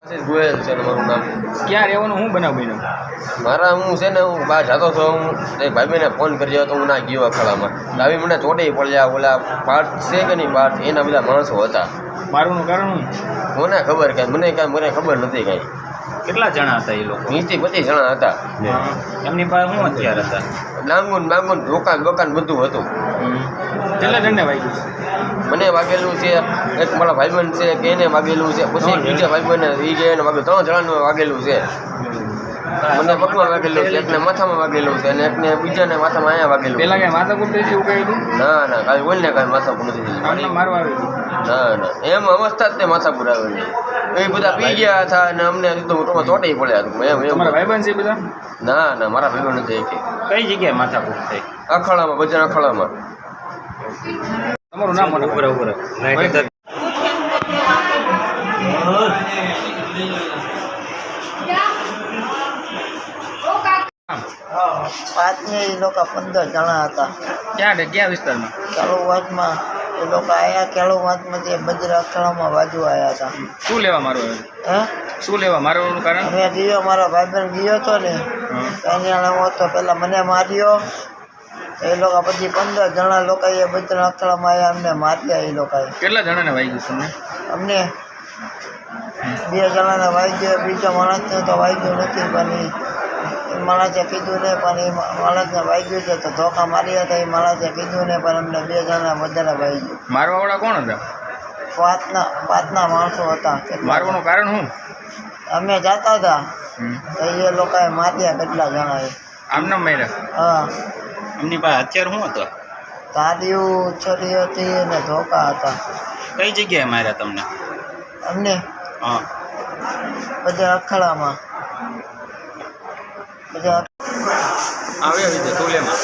ગોયલ છે મારું નામ. ક્યાં રહેવાનું શું બનાવ બન્યો? મારા હું છે ને હું બહાર જતો હતો, હું એક ભાઈબંધને ફોન કર્યો તો હું ના ગયો અખાડામાં. આવી મને ચોટે પડ્યા, ઓલા પાર્ટ છે કે નહીં પાર્ટ, એના બધા માણસો હતા. મારવાનું કારણ શું? મને ખબર કાંઈ મને ખબર નથી કાંઈ. કેટલા જણા હતા એ લોકો? 20-25 જણા હતા. એમની પાસે શું હથિયાર હતા? ડાંગુન દુકાન બધું હતું. કેટલા જણને વાગ્યું છે? મને વાગેલું છે, એક મારા ભાઈબંધ છે કે એને વાગેલું છે, પછી બીજા ભાઈબંધને એ જે એને વાગેલું, 3 જણાનું વાગેલું છે. મને પગમાં વાગેલું છે, એકને માથામાં વાગેલું છે અને એકને બીજાને માથામાં અહીંયા વાગેલું. પેલા કઈ માથાકૂટ થઈ એવું કહ્યું? ના કાંઈ બોલ ને કાંઈ માથાકૂટ નથી. મારવા આવેલું? ના એમ અવસ્થા જ તે માથાકૂટ આવેલી. એ બધા પી ગયા હતા અને અમને ટૂંકમાં ચોટે પડ્યા હતું. તમારા ભાઈબંધ છે બધા? ના મારા ભાઈબંધ નથી. કઈ જગ્યાએ માથાકૂટ થઈ? અખાડામાં, બજાર અખાડામાં. તમારું નામ મને બરાબર. પાંચમી એ લોકો 15 જણા હતા. ક્યાં વિસ્તારમાં? કેળુવાદમાં એ લોકો આવ્યા. કેળુવાદમાંથી બજાર અખાડામાં બાજુ આવ્યા હતા. શું લેવા મારવા? શું લેવા મારવાનું કારણ? અમે ગયો, મારો ભાઈબંધ ગયો હતો ને એની હું હતો, પહેલાં મને માર્યો. એ લોકો પછી 15 જણા લોકો એ બજાર અખાડામાં આવ્યા, અમને માર્યા. એ લોકોએ કેટલા જણાને વાગ્યું તમને? અમને 2 જણાને વાગ્યો, બીજો માણસને તો વાગ્યું નથી, પણ એ માણસે કીધું નહીં, પણ એ માણસને વાગ્યું છે તો ધોકા માર્યા હતા. એ માણસે કીધું નહીં, પણ અમને 2 જણા વધારે વાગ્યું. મારવાવાળા કોણ હતા? પાંચના માણસો હતા. મારવાનું કારણ શું? અમે જતા હતા તો એ લોકોએ માર્યા કેટલા જણાએ. આમનામ માર્યા? હા. એમની પાસે હથિયાર શું હતો? તાળીઓ, છરી હતી અને ધોકા હતા. કઈ જગ્યાએ માર્યા તમને? અમને હા, બધા અખાડામાં. બધા આવ્યા વિશે ટોલેમાં.